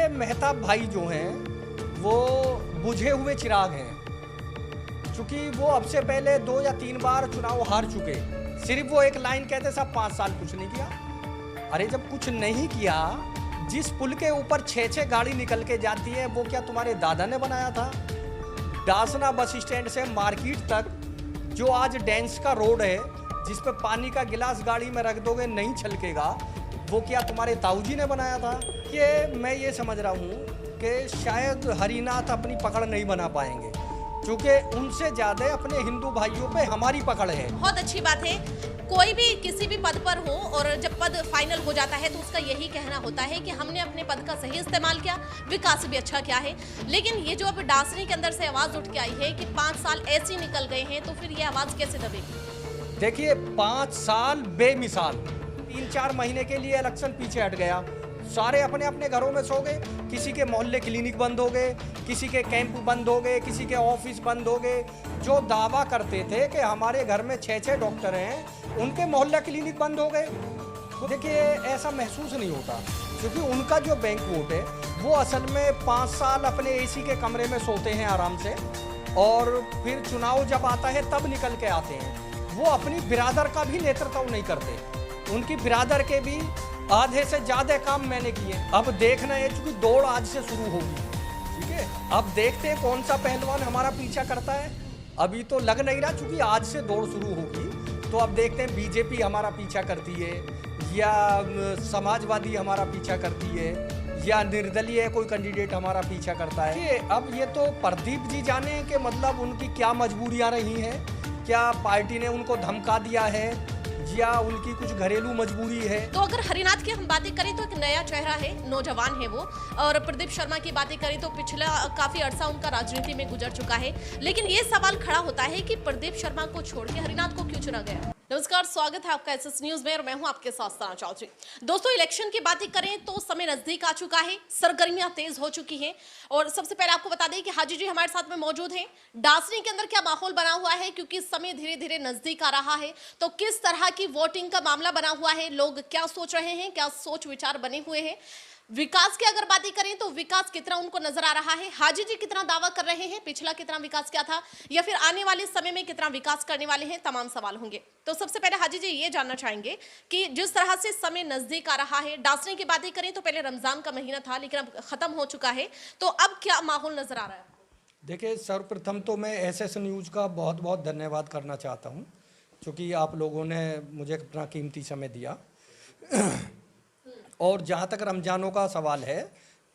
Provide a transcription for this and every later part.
देखिए मेहताब भाई जो हैं वो बुझे हुए चिराग हैं, क्योंकि वो अब से पहले 2 या 3 बार चुनाव हार चुके। सिर्फ वो एक लाइन कहते साहब 5 साल कुछ नहीं किया। अरे जब कुछ नहीं किया, जिस पुल के ऊपर 6-6 गाड़ी निकल के जाती है वो क्या तुम्हारे दादा ने बनाया था? डासना बस स्टैंड से मार्केट तक जो आज डेंस का रोड है, जिस पे पानी का गिलास गाड़ी में रख दोगे नहीं छलकेगा, वो क्या तुम्हारे ताऊजी ने बनाया था? कि मैं ये समझ रहा हूँ कि शायद हरिनाथ अपनी पकड़ नहीं बना पाएंगे, क्योंकि उनसे ज़्यादा अपने हिंदू भाइयों पे हमारी पकड़ है। बहुत अच्छी बात है, कोई भी किसी भी पद पर हो और जब पद फाइनल हो जाता है तो उसका यही कहना होता है कि हमने अपने पद का सही इस्तेमाल किया, विकास भी अच्छा किया है। लेकिन ये जो अब डांसनी के अंदर से आवाज उठ के आई है कि 5 साल ऐसे ही निकल गए हैं, तो फिर ये आवाज कैसे दबेगी? देखिए 5 साल बेमिसाल, 3-4 महीने के लिए इलेक्शन पीछे हट गया, सारे अपने अपने घरों में सो गए। किसी के मोहल्ले क्लिनिक बंद हो गए, किसी के कैंप बंद हो गए, किसी के ऑफिस बंद हो गए। जो दावा करते थे कि हमारे घर में 6-6 डॉक्टर हैं, उनके मोहल्ला क्लिनिक बंद हो गए। तो देखिए ऐसा महसूस नहीं होता, क्योंकि उनका जो बैंक वोट है वो असल में 5 साल अपने एसी के कमरे में सोते हैं आराम से, और फिर चुनाव जब आता है तब निकल के आते हैं। वो अपनी बिरादर का भी नेतृत्व नहीं करते, उनकी बिरादर के भी आधे से ज़्यादा काम मैंने किए। अब देखना है, क्योंकि दौड़ आज से शुरू होगी, ठीक है? अब देखते हैं कौन सा पहलवान हमारा पीछा करता है। अभी तो लग नहीं रहा, क्योंकि आज से दौड़ शुरू होगी, तो अब देखते हैं बीजेपी हमारा पीछा करती है या समाजवादी हमारा पीछा करती है या निर्दलीय कोई कैंडिडेट हमारा पीछा करता है। अब ये तो प्रदीप जी जाने कि मतलब उनकी क्या मजबूरियां रही हैं, क्या पार्टी ने उनको धमका दिया है या उनकी कुछ घरेलू मजबूरी है। तो अगर हरिनाथ की हम बातें करें तो एक नया चेहरा है, नौजवान है वो, और प्रदीप शर्मा की बातें करें तो पिछला काफी अरसा उनका राजनीति में गुजर चुका है। लेकिन ये सवाल खड़ा होता है कि प्रदीप शर्मा को छोड़ के हरिनाथ को क्यों चुना गया? नमस्कार, स्वागत है आपका एसएस न्यूज में और मैं हूं आपके साथ सना चौधरी। दोस्तों, इलेक्शन की बातें करें तो समय नजदीक आ चुका है, सरगर्मियां तेज हो चुकी हैं, और सबसे पहले आपको बता दें कि हाजी जी हमारे साथ में मौजूद हैं। डांसनी के अंदर क्या माहौल बना हुआ है, क्योंकि समय धीरे धीरे नजदीक आ रहा है, तो किस तरह की वोटिंग का मामला बना हुआ है, लोग क्या सोच रहे हैं, क्या सोच विचार बने हुए हैं? विकास की अगर बातें करें तो विकास कितना उनको नजर आ रहा है, हाजी जी कितना दावा कर रहे हैं, पिछला कितना विकास क्या था, या फिर आने वाले समय में कितना विकास करने वाले हैं, तमाम सवाल होंगे। तो सबसे पहले हाजी जी ये जानना चाहेंगे कि जिस तरह से समय नजदीक आ रहा है, डांसनी की बातें करें तो पहले रमजान का महीना था लेकिन अब खत्म हो चुका है, तो अब क्या माहौल नजर आ रहा है? देखिए, सर्वप्रथम तो मैं एसएस न्यूज़ का बहुत बहुत धन्यवाद करना चाहता हूँ, क्योंकि आप लोगों ने मुझे अपना कीमती समय दिया। और जहाँ तक रमज़ानों का सवाल है,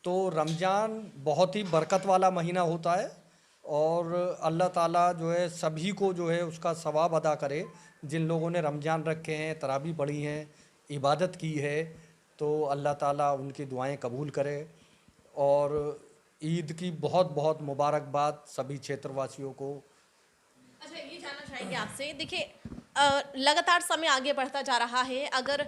तो रमज़ान बहुत ही बरकत वाला महीना होता है, और अल्लाह ताला जो है सभी को जो है उसका सवाब अदा करे। जिन लोगों ने रमज़ान रखे हैं, तरावी पढ़ी हैं, इबादत की है, तो अल्लाह ताला उनकी दुआएं कबूल करे। और ईद की बहुत बहुत मुबारकबाद सभी क्षेत्रवासियों को। अच्छा, ये जानना चाहेंगे आपसे, देखिए लगातार समय आगे बढ़ता जा रहा है। अगर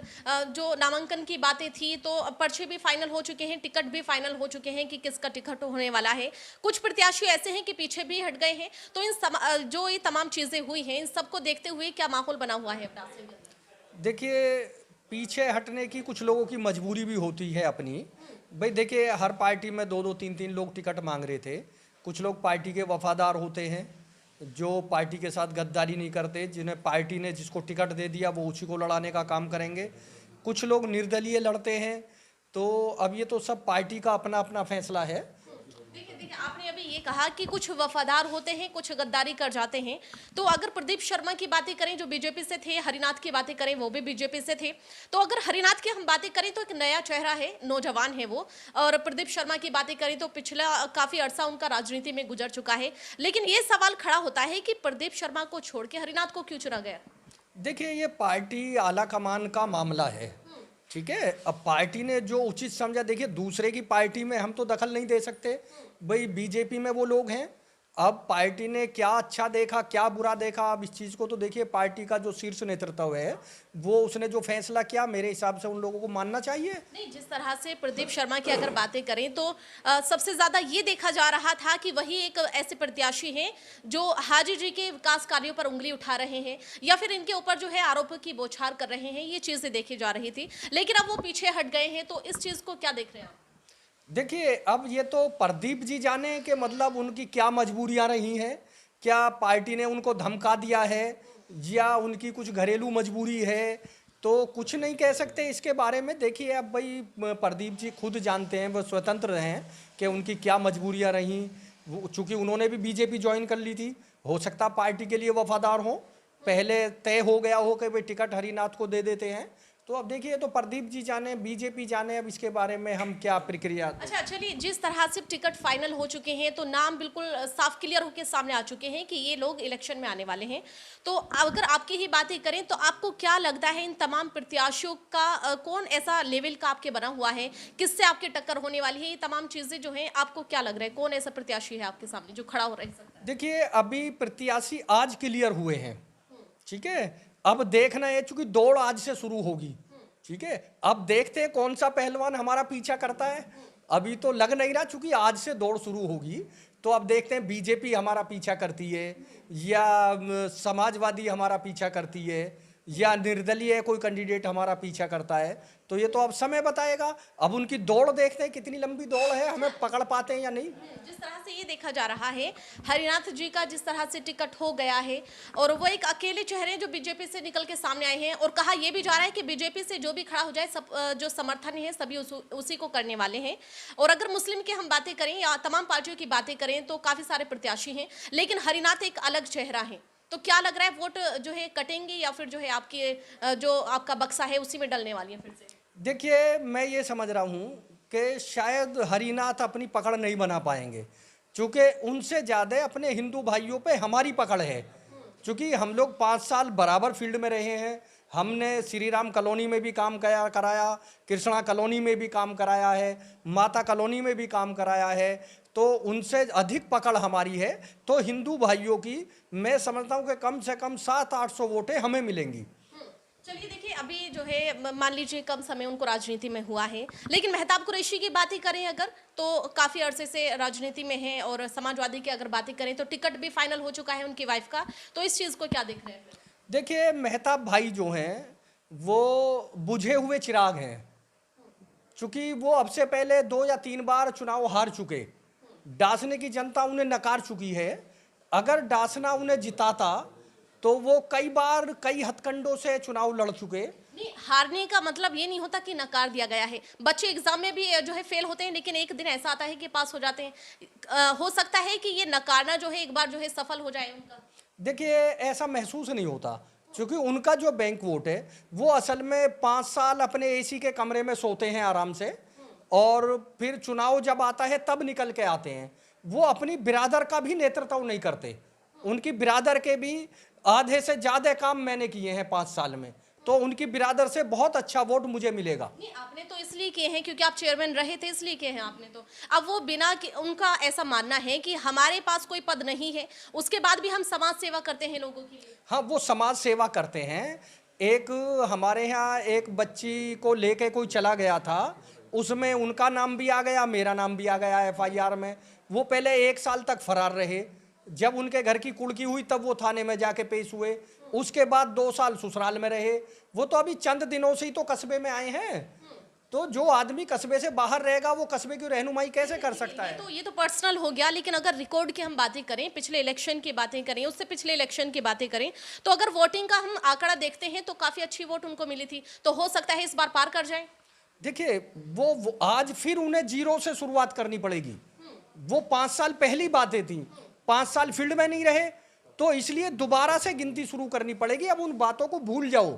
जो नामांकन की बातें थी तो पर्चे भी फाइनल हो चुके हैं, टिकट भी फाइनल हो चुके हैं कि किसका टिकट होने वाला है। कुछ प्रत्याशी ऐसे हैं कि पीछे भी हट गए हैं, तो जो ये तमाम चीजें हुई हैं, इन सबको देखते हुए क्या माहौल बना हुआ है? देखिए, पीछे हटने की कुछ लोगों की मजबूरी भी होती है अपनी। भाई देखिए, हर पार्टी में 2-2 3-3 लोग टिकट मांग रहे थे। कुछ लोग पार्टी के वफादार होते हैं, जो पार्टी के साथ गद्दारी नहीं करते, जिन्हें पार्टी ने जिसको टिकट दे दिया वो उसी को लड़ाने का काम करेंगे। कुछ लोग निर्दलीय लड़ते हैं। तो अब ये तो सब पार्टी का अपना अपना फैसला है। देखिए, आपने अभी ये कहा कि कुछ वफादार होते हैं, कुछ गद्दारी कर जाते हैं, तो अगर प्रदीप शर्मा की बातें करें जो बीजेपी से थे, हरिनाथ की बातें करें वो भी बीजेपी से थे, तो अगर हरिनाथ की हम बातें करें तो एक नया चेहरा है, नौजवान है वो, और प्रदीप शर्मा की बातें करें तो पिछला काफी अरसा उनका राजनीति में गुजर चुका है। लेकिन ये सवाल खड़ा होता है कि प्रदीप शर्मा को छोड़ के हरिनाथ को क्यों चुना गया? देखिए, ये पार्टी आला कमान का मामला है, ठीक है? अब पार्टी ने जो उचित समझा, देखिए दूसरे की पार्टी में हम तो दखल नहीं दे सकते। भाई बीजेपी में वो लोग हैं, अब पार्टी ने क्या अच्छा देखा क्या बुरा देखा, अब इस चीज़ को तो देखिए पार्टी का जो शीर्ष नेतृत्व है वो उसने जो फैसला किया, मेरे हिसाब से उन लोगों को मानना चाहिए। नहीं, जिस तरह से प्रदीप शर्मा की अगर बातें करें तो सबसे ज्यादा ये देखा जा रहा था कि वही एक ऐसे प्रत्याशी हैं जो हाजी जी के विकास कार्यों पर उंगली उठा रहे हैं या फिर इनके ऊपर जो है आरोपों की बौछार कर रहे हैं, ये चीजें देखी जा रही थी। लेकिन अब वो पीछे हट गए हैं, तो इस चीज को क्या देख रहे हैं आप? देखिए, अब ये तो प्रदीप जी जाने कि मतलब उनकी क्या मजबूरियां रही हैं, क्या पार्टी ने उनको धमका दिया है या उनकी कुछ घरेलू मजबूरी है, तो कुछ नहीं कह सकते इसके बारे में। देखिए, अब भाई प्रदीप जी खुद जानते हैं, वो स्वतंत्र हैं कि उनकी क्या मजबूरियां रहीं। चूंकि उन्होंने भी बीजेपी ज्वाइन कर ली थी, हो सकता पार्टी के लिए वफादार हों, पहले तय हो गया हो कि भाई टिकट हरिनाथ को दे देते हैं। तो अब देखिए, तो प्रदीप जी जाने, बीजेपी जाने, अब इसके बारे में हम क्या प्रक्रिया। अच्छा चलिए, जिस तरह से टिकट फाइनल हो चुके हैं तो नाम बिल्कुल साफ क्लियर होकर सामने आ चुके हैं कि ये लोग इलेक्शन में आने वाले हैं, तो अगर आपकी ही बातें करें तो आपको क्या लगता है इन तमाम प्रत्याशियों का कौन ऐसा लेवल का आपके बना हुआ है, किससे आपकी टक्कर होने वाली है, ये तमाम चीजें जो हैं आपको क्या लग रहा है, कौन ऐसा प्रत्याशी है आपके सामने जो खड़ा हो रह सकता है? देखिए, अभी प्रत्याशी आज क्लियर हुए हैं, ठीक है। अब देखना है, चूंकि दौड़ आज से शुरू होगी, ठीक है। अब देखते हैं कौन सा पहलवान हमारा पीछा करता है। अभी तो लग नहीं रहा, चूंकि आज से दौड़ शुरू होगी, तो अब देखते हैं बीजेपी हमारा पीछा करती है या समाजवादी हमारा पीछा करती है या निर्दलीय कोई कैंडिडेट हमारा पीछा करता है। तो ये तो अब समय बताएगा। अब उनकी दौड़ देखते हैं कितनी लंबी दौड़ है, हमें पकड़ पाते हैं या नहीं। जिस तरह से ये देखा जा रहा है हरिनाथ जी का, जिस तरह से टिकट हो गया है और वो एक अकेले चेहरे हैं जो बीजेपी से निकल के सामने आए हैं, और कहा यह भी जा रहा है कि बीजेपी से जो भी खड़ा हो जाए सब जो समर्थन है सभी उसी को करने वाले हैं। और अगर मुस्लिम की हम बातें करें या तमाम पार्टियों की बातें करें तो काफी सारे प्रत्याशी हैं, लेकिन हरिनाथ एक अलग चेहरा है। तो क्या लग रहा है, वोट जो है कटेंगे या फिर जो है आपके जो आपका बक्सा है उसी में डलने वाली है फिर से? देखिए, मैं ये समझ रहा हूँ कि शायद हरिनाथ अपनी पकड़ नहीं बना पाएंगे, क्योंकि उनसे ज़्यादा अपने हिंदू भाइयों पे हमारी पकड़ है। क्योंकि हम लोग 5 साल बराबर फील्ड में रहे हैं, हमने श्री राम कॉलोनी में भी काम कराया, कृष्णा कॉलोनी में भी काम कराया है, माता कॉलोनी में भी काम कराया है, तो उनसे अधिक पकड़ हमारी है। तो हिंदू भाइयों की मैं समझता हूँ कि कम से कम 700-800 वोटें हमें मिलेंगी। चलिए देखिए, अभी जो है मान लीजिए कम समय उनको राजनीति में हुआ है, लेकिन मेहताब कुरैशी की बातें करें अगर, तो काफी अरसे से राजनीति में है, और समाजवादी की अगर बातें करें तो टिकट भी फाइनल हो चुका है उनकी वाइफ का, तो इस चीज को क्या देख रहे हैं फिर? देखिए, मेहताब भाई जो हैं वो बुझे हुए चिराग हैं, चूंकि वो अब से पहले 2 या 3 बार चुनाव हार चुके। डासने की जनता उन्हें नकार चुकी है। अगर डासना उन्हें जिताता तो वो कई बार कई हथकंडों से चुनाव लड़ चुके। नहीं, हारने का मतलब ये नहीं होता कि नकार दिया गया है। बच्चे एग्जाम में भी जो है फेल होते हैं, लेकिन एक दिन ऐसा आता है कि पास हो जाते हैं। हो सकता है कि ये नकारना जो है एक बार जो है सफल हो जाए उनका। देखिए, ऐसा महसूस नहीं होता, क्योंकि उनका जो बैंक वोट है वो असल में 5 साल अपने एसी के कमरे में सोते हैं आराम से, और फिर चुनाव जब आता है तब निकल के आते हैं। वो अपनी बिरादर का भी नेतृत्व नहीं करते। उनकी बिरादर के भी आधे से ज़्यादा काम मैंने किए हैं 5 साल में, तो उनकी बिरादर से बहुत अच्छा वोट मुझे मिलेगा। नहीं, आपने तो इसलिए किए हैं क्योंकि आप चेयरमैन रहे थे, इसलिए किए हैं आपने तो। अब वो बिना उनका ऐसा मानना है कि हमारे पास कोई पद नहीं है, उसके बाद भी हम समाज सेवा करते हैं लोगों के लिए। हाँ, वो समाज सेवा करते हैं। एक हमारे यहाँ एक बच्ची को लेके कोई चला गया था, उसमें उनका नाम भी आ गया, मेरा नाम भी आ गया एफआईआर में। वो पहले 1 साल तक फरार रहे, जब उनके घर की कुड़की हुई तब वो थाने में जाके पेश हुए। उसके बाद 2 साल ससुराल में रहे। वो तो अभी चंद दिनों से ही तो कस्बे में आए हैं। तो जो आदमी कस्बे से बाहर रहेगा वो कस्बे की रहनुमाई कैसे कर सकता है? ये तो पर्सनल हो गया, लेकिन अगर रिकॉर्ड की हम बातें करें, पिछले इलेक्शन की बातें करें, उससे पिछले इलेक्शन की बातें करें, तो अगर वोटिंग का हम आंकड़ा देखते हैं तो काफी अच्छी वोट उनको मिली थी, तो हो सकता है इस बार पार कर जाए। देखिए, वो आज फिर उन्हें जीरो से शुरुआत करनी पड़ेगी। वो 5 साल पहली बातें थी, 5 साल फील्ड में नहीं रहे, तो इसलिए दोबारा से गिनती शुरू करनी पड़ेगी। अब उन बातों को भूल जाओ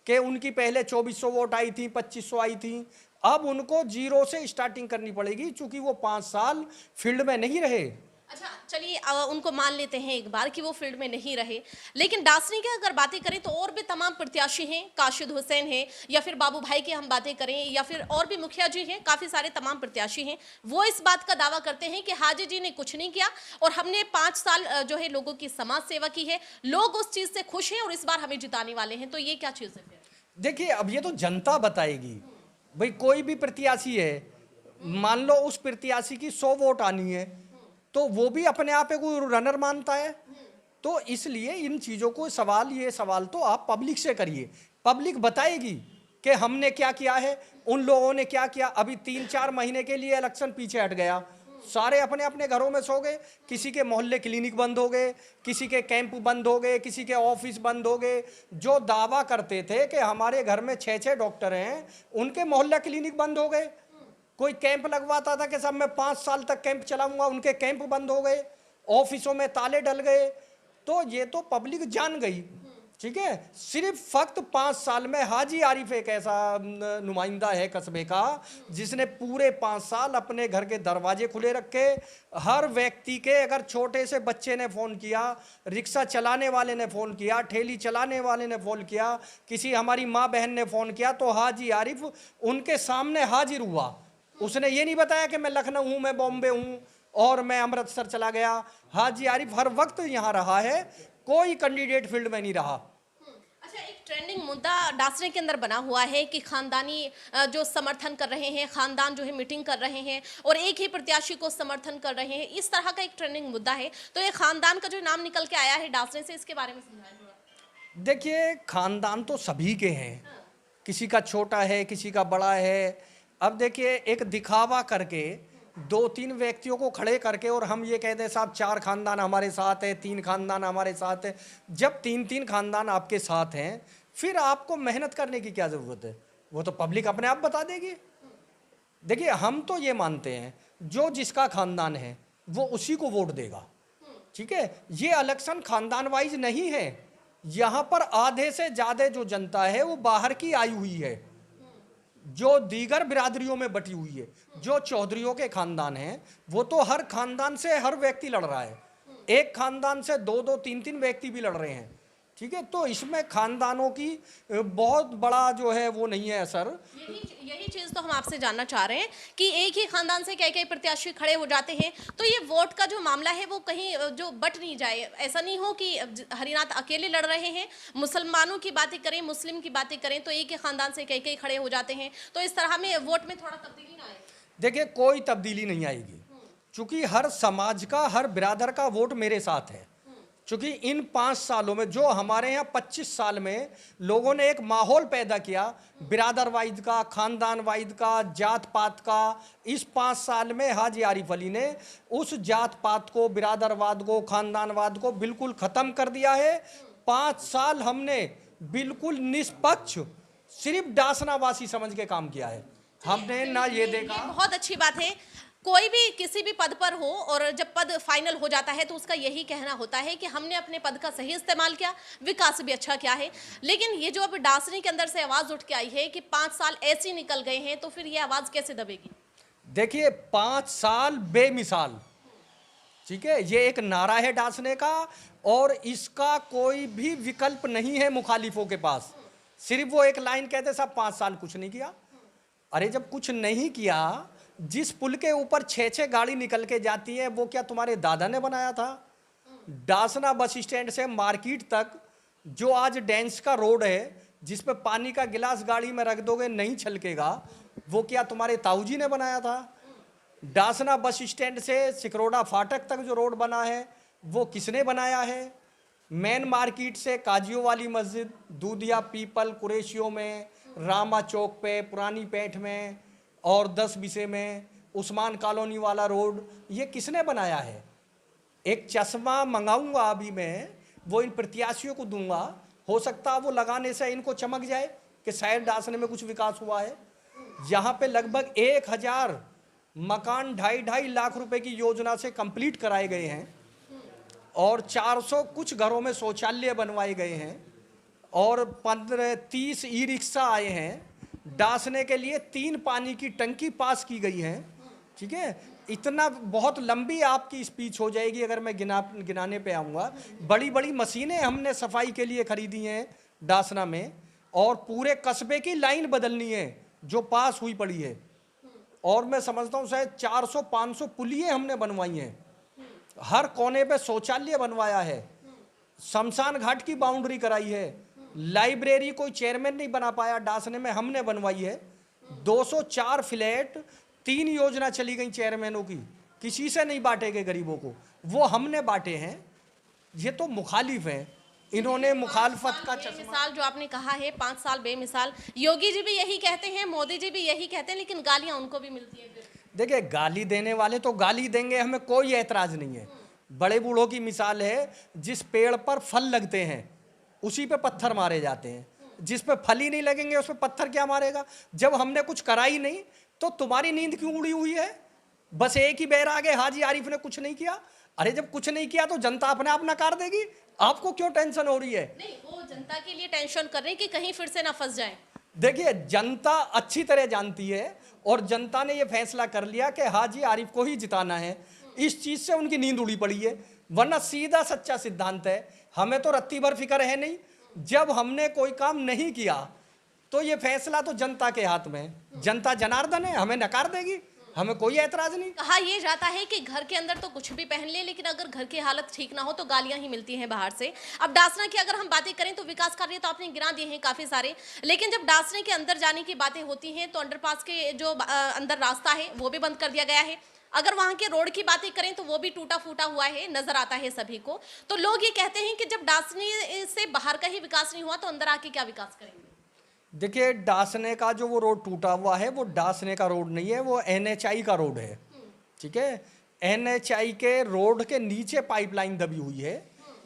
कि उनकी पहले 2400 वोट आई थी, 2500 आई थी। अब उनको जीरो से स्टार्टिंग करनी पड़ेगी, क्योंकि वो 5 साल फील्ड में नहीं रहे। अच्छा चलिए, उनको मान लेते हैं एक बार कि वो फील्ड में नहीं रहे, लेकिन डासनी की अगर बातें करें तो और भी तमाम प्रत्याशी हैं, काशिद हुसैन है, या फिर बाबू भाई की हम बातें करें, या फिर और भी मुखिया जी हैं, काफी सारे तमाम प्रत्याशी हैं। वो इस बात का दावा करते हैं कि हाजी जी ने कुछ नहीं किया और हमने 5 साल जो है लोगों की समाज सेवा की है, लोग उस चीज से खुश हैं और इस बार हमें जिताने वाले हैं। तो ये क्या चीज है फिर? देखिए, अब ये तो जनता बताएगी। भाई, कोई भी प्रत्याशी है, मान लो उस प्रत्याशी की 100 वोट आनी है, तो वो भी अपने आप को रनर मानता है। तो इसलिए इन चीज़ों को ये सवाल तो आप पब्लिक से करिए, पब्लिक बताएगी कि हमने क्या किया है, उन लोगों ने क्या किया। अभी 3-4 महीने के लिए इलेक्शन पीछे हट गया, सारे अपने अपने घरों में सो गए। किसी के मोहल्ले क्लिनिक बंद हो गए, किसी के कैंप बंद हो गए, किसी के ऑफिस बंद हो गए। जो दावा करते थे कि हमारे घर में 6-6 डॉक्टर हैं, उनके मोहल्ला क्लिनिक बंद हो गए। कोई कैंप लगवाता था कि सब मैं 5 साल तक कैंप चलाऊंगा, उनके कैंप बंद हो गए, ऑफिसों में ताले डल गए। तो ये तो पब्लिक जान गई, ठीक है। सिर्फ फक्त 5 साल में हाजी आरिफ एक ऐसा नुमाइंदा है कस्बे का जिसने पूरे 5 साल अपने घर के दरवाजे खुले रखे। हर व्यक्ति के, अगर छोटे से बच्चे ने फ़ोन किया, रिक्शा चलाने वाले ने फ़ोन किया, ठेली चलाने वाले ने फ़ोन किया, किसी हमारी माँ बहन ने फ़ोन किया, तो हाजी आरिफ उनके सामने हाजिर हुआ। उसने ये नहीं बताया कि मैं लखनऊ हूँ, मैं बॉम्बे हूँ और मैं अमृतसर चला गया। हाजी आरिफ हर वक्त यहाँ रहा है, कोई कैंडिडेट फील्ड में नहीं रहा। अच्छा, एक ट्रेंडिंग मुद्दा डासने के अंदर बना हुआ है कि खानदानी जो समर्थन कर रहे हैं, खानदान जो है मीटिंग कर रहे हैं और एक ही प्रत्याशी को समर्थन कर रहे हैं, इस तरह का एक ट्रेंडिंग मुद्दा है। तो ये खानदान का जो नाम निकल के आया है डासने से, इसके बारे में समझाएं थोड़ा। देखिए, खानदान तो सभी के हैं, किसी का छोटा है, किसी का बड़ा है। अब देखिए, एक दिखावा करके 2-3 व्यक्तियों को खड़े करके और हम ये कहते हैं साहब 4 खानदान हमारे साथ है, 3 खानदान हमारे साथ है। जब 3-3 खानदान आपके साथ हैं, फिर आपको मेहनत करने की क्या ज़रूरत है? वो तो पब्लिक अपने आप बता देगी। देखिए, हम तो ये मानते हैं जो जिसका खानदान है वो उसी को वोट देगा, ठीक है। ये इलेक्शन खानदान वाइज नहीं है। यहाँ पर आधे से ज़्यादा जो जनता है वो बाहर की आई हुई है, जो दीगर बिरादरियों में बटी हुई है। जो चौधरियों के खानदान हैं वो तो हर खानदान से हर व्यक्ति लड़ रहा है, एक खानदान से 2-2, 3-3 व्यक्ति भी लड़ रहे हैं, ठीक है। तो इसमें खानदानों की बहुत बड़ा जो है वो नहीं है असर। यही चीज तो हम आपसे जानना चाह रहे हैं कि एक ही खानदान से कई कई प्रत्याशी खड़े हो जाते हैं, तो ये वोट का जो मामला है वो कहीं जो बट नहीं जाए। ऐसा नहीं हो कि हरिनाथ अकेले लड़ रहे हैं, मुसलमानों की बातें करें, मुस्लिम की बातें करें, तो एक ही खानदान से कई कई खड़े हो जाते हैं, तो इस तरह में वोट में थोड़ा तब्दीली ना आए। देखिए, कोई तब्दीली नहीं आएगी, क्योंकि हर समाज का, हर बिरादर का वोट मेरे साथ है। क्योंकि इन 5 सालों में जो हमारे यहाँ 25 साल में लोगों ने एक माहौल पैदा किया बिरादरवाइद का, खानदानवाइद का, जात पात का, इस 5 साल में हाजी आरिफ अली ने उस जात पात को, बिरादरवाद को, खानदानवाद को बिल्कुल ख़त्म कर दिया है। 5 साल हमने बिल्कुल निष्पक्ष सिर्फ डासनावासी समझ के काम किया है। हमने ना ये देखा। बहुत अच्छी बात है, कोई भी किसी भी पद पर हो और जब पद फाइनल हो जाता है तो उसका यही कहना होता है कि हमने अपने पद का सही इस्तेमाल किया, विकास भी अच्छा किया है। लेकिन ये जो अब डासनी के अंदर से आवाज उठ के आई है कि 5 साल ऐसे निकल गए हैं, तो फिर ये आवाज कैसे दबेगी? देखिए, 5 साल बेमिसाल, ठीक है, ये एक नारा है डासने का और इसका कोई भी विकल्प नहीं है मुखालिफों के पास। सिर्फ वो एक लाइन कहते साहब 5 साल कुछ नहीं किया। अरे जब कुछ नहीं किया, जिस पुल के ऊपर 6-6 गाड़ी निकल के जाती है वो क्या तुम्हारे दादा ने बनाया था? डासना बस स्टैंड से मार्केट तक जो आज डेंस का रोड है, जिस पे पानी का गिलास गाड़ी में रख दोगे नहीं छलकेगा, वो क्या तुम्हारे ताऊजी ने बनाया था? डासना बस स्टैंड से सिकरोड़ा फाटक तक जो रोड बना है वो किसने बनाया है? मेन मार्केट से काजियों वाली मस्जिद, दूधिया, पीपल, कुरैशियों में, रामा चौक पे, पुरानी पेठ में और 10 बिसे में, उस्मान कॉलोनी वाला रोड, ये किसने बनाया है? एक चश्मा मंगाऊंगा अभी मैं, वो इन प्रत्याशियों को दूंगा, हो सकता है वो लगाने से इनको चमक जाए कि शायद डासने में कुछ विकास हुआ है। यहाँ पे लगभग 1000 मकान 2.5 लाख रुपए की योजना से कंप्लीट कराए गए हैं और 400 कुछ घरों में शौचालय बनवाए गए हैं और 15-30 ई रिक्शा आए हैं। डासने के लिए 3 पानी की टंकी पास की गई है, ठीक है। इतना बहुत लंबी आपकी स्पीच हो जाएगी अगर मैं गिनाने पे आऊँगा। बड़ी बड़ी मशीनें हमने सफाई के लिए खरीदी हैं डासना में और पूरे कस्बे की लाइन बदलनी है जो पास हुई पड़ी है। और मैं समझता हूँ शायद 400-500 पुलिये हमने बनवाई हैं, हर कोने पे शौचालय बनवाया है, शमशान घाट की बाउंड्री कराई है, लाइब्रेरी कोई चेयरमैन नहीं बना पाया, डासने में हमने बनवाई है। 204 फ्लैट, 3 योजना चली गई चेयरमैनों की, किसी से नहीं बांटे गए गरीबों को, वो हमने बांटे हैं। ये तो मुखालिफ हैं, इन्होंने मुखालफत का चश्मा। बेमिसाल जो आपने कहा है, 5 साल बेमिसाल, योगी जी भी यही कहते हैं, मोदी जी भी यही कहते हैं, लेकिन गालियां उनको भी मिलती हैं फिर। देखिए, गाली देने वाले तो गाली देंगे, हमें कोई ऐतराज नहीं है। बड़े बूढ़ों की मिसाल है, जिस पेड़ पर फल लगते हैं उसी पे पत्थर मारे जाते हैं, जिस पे फल ही नहीं लगेंगे उस पे पत्थर क्या मारेगा। जब हमने कुछ करा ही नहीं तो तुम्हारी नींद क्यों उड़ी हुई है? बस एक ही बैराग है, हाजी आरिफ ने कुछ नहीं किया। अरे जब कुछ नहीं किया तो जनता अपने आप नकार देगी, आपको क्यों टेंशन हो रही है? नहीं, वो जनता के लिए टेंशन कर रहे हैं कि कहीं फिर से ना फंस जाए। देखिए, जनता अच्छी तरह जानती है और जनता ने यह फैसला कर लिया कि हाजी आरिफ को ही जिताना है। इस चीज से उनकी नींद उड़ी पड़ी है, वरना सीधा सच्चा सिद्धांत है, हमें तो रत्ती भर फिक्र है नहीं। जब हमने कोई काम नहीं किया तो ये फैसला तो जनता के हाथ में है। जनता जनार्दन है, हमें नकार देगी, हमें कोई ऐतराज नहीं। कहा यह जाता है कि घर के अंदर तो कुछ भी पहन ले, लेकिन अगर घर की हालत ठीक ना हो तो गालियां ही मिलती हैं बाहर से। अब डासना की अगर हम बातें करें तो विकास कार्य तो आपने गिना दिए हैं काफी सारे, लेकिन जब डासने के अंदर जाने की बातें होती हैं तो अंडरपास के जो अंदर रास्ता है वो भी बंद कर दिया गया है। अगर वहां के रोड की बातें करें तो वो भी टूटा फूटा हुआ है, नजर आता है सभी को। तो लोग ये कहते हैं कि जब डासने से बाहर का ही विकास नहीं हुआ तो अंदर आके क्या विकास करेंगे? देखिए, डासने का जो वो रोड टूटा हुआ है वो डासने का रोड नहीं है, वो NHI का रोड है। ठीक है, NHI के रोड के नीचे पाइपलाइन दबी हुई है,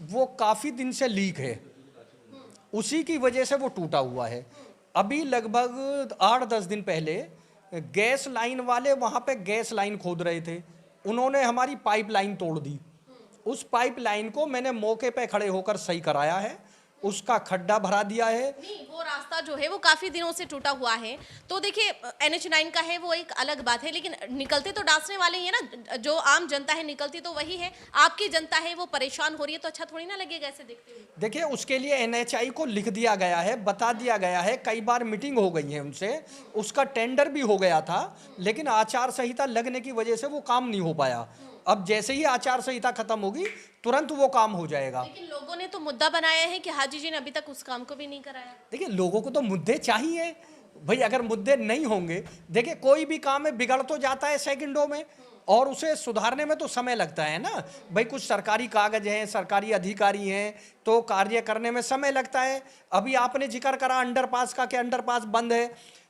वो काफ़ी दिन से लीक है, उसी की वजह से वो टूटा हुआ है। अभी लगभग 8-10 दिन पहले गैस लाइन वाले वहाँ पे गैस लाइन खोद रहे थे, उन्होंने हमारी पाइपलाइन तोड़ दी। उस पाइपलाइन को मैंने मौके पे खड़े होकर सही कराया है, उसका खड्डा भरा दिया है। नहीं, वो रास्ता जो है वो काफी दिनों से टूटा हुआ है। तो देखिए, NH9 का है वो एक अलग बात है, लेकिन निकलते तो डांसने वाले ही है ना, जो आम जनता है निकलती तो वही है। आपकी जनता है वो परेशान हो रही है तो अच्छा थोड़ी ना लगेगा ऐसे देखते हुए। देखिए, उसके लिए NHI को लिख दिया गया है, बता दिया गया है, कई बार मीटिंग हो गई है उनसे, उसका टेंडर भी हो गया था, लेकिन आचार संहिता लगने की वजह से वो काम नहीं हो पाया। अब जैसे ही आचार संहिता खत्म होगी तुरंत वो काम हो जाएगा। लेकिन लोगों ने तो मुद्दा बनाया है कि हाजी जी ने अभी तक उस काम को भी नहीं कराया। देखिए, लोगों को तो मुद्दे चाहिए भाई, अगर मुद्दे नहीं होंगे, देखिए कोई भी काम है बिगड़ तो जाता है सेकंडों में, और उसे सुधारने में तो समय लगता है ना भाई। कुछ सरकारी कागज हैं, सरकारी अधिकारी हैं, तो कार्य करने में समय लगता है। अभी आपने जिक्र करा अंडरपास का कि अंडरपास बंद है,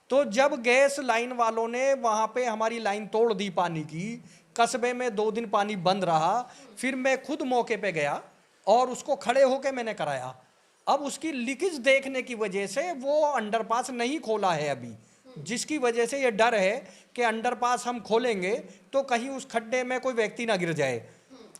तो जब गैस लाइन वालों ने वहाँ पे हमारी लाइन तोड़ दी पानी की, कस्बे में 2 दिन पानी बंद रहा, फिर मैं खुद मौके पे गया और उसको खड़े होके मैंने कराया। अब उसकी लीकेज देखने की वजह से वो अंडरपास नहीं खोला है अभी, जिसकी वजह से ये डर है कि अंडरपास हम खोलेंगे तो कहीं उस खड्डे में कोई व्यक्ति ना गिर जाए।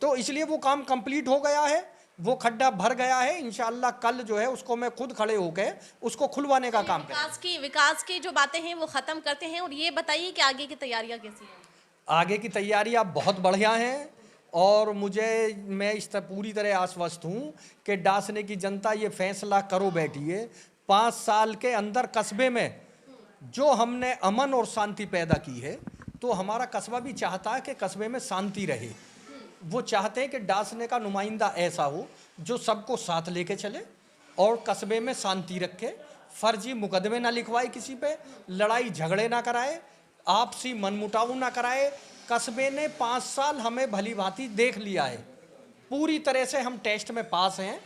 तो इसलिए वो काम कंप्लीट हो गया है, वो खड्डा भर गया है। इंशाल्लाह कल जो है उसको मैं खुद खड़े होकर उसको खुलवाने का काम करें। विकास की जो बातें हैं वो खत्म करते हैं, और ये बताइए कि आगे की तैयारियां कैसी हैं? आगे की तैयारियां बहुत बढ़िया हैं, और मैं इस पूरी तरह आश्वस्त हूँ कि डासने की जनता ये फैसला करो बैठी है। 5 साल के अंदर कस्बे में जो हमने अमन और शांति पैदा की है, तो हमारा कस्बा भी चाहता है कि कस्बे में शांति रहे। वो चाहते हैं कि डासने का नुमाइंदा ऐसा हो जो सबको साथ लेके चले और कस्बे में शांति रखे, फर्जी मुकदमे ना लिखवाए, किसी पे लड़ाई झगड़े ना कराए, आपसी मनमुटाव ना कराए। कस्बे ने 5 साल हमें भली भांति देख लिया है, पूरी तरह से हम टेस्ट में पास हैं,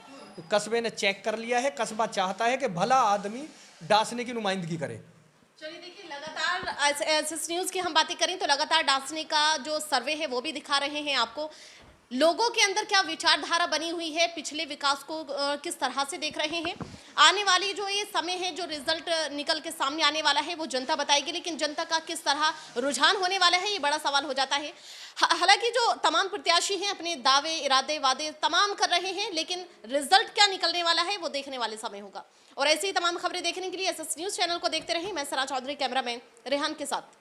कस्बे ने चेक कर लिया है। कस्बा चाहता है कि भला आदमी डासने की नुमाइंदगी करे। चलिए देखिए, लगातार एसएस न्यूज़ की हम बातें करें तो लगातार डासने का जो सर्वे है वो भी दिखा रहे हैं आपको। लोगों के अंदर क्या विचारधारा बनी हुई है, पिछले विकास को किस तरह से देख रहे हैं। आने वाली जो ये समय है, जो रिजल्ट निकल के सामने आने वाला है वो जनता बताएगी, लेकिन जनता का किस तरह रुझान होने वाला है ये बड़ा सवाल हो जाता है। हालांकि जो तमाम प्रत्याशी हैं अपने दावे, इरादे, वादे तमाम कर रहे हैं, लेकिन रिजल्ट क्या निकलने वाला है वो देखने वाले समय होगा। और ऐसी ही तमाम खबरें देखने के लिए एसएस न्यूज़ चैनल को देखते रहें। मैं सरा चौधरी, कैमरामैन रेहान के साथ।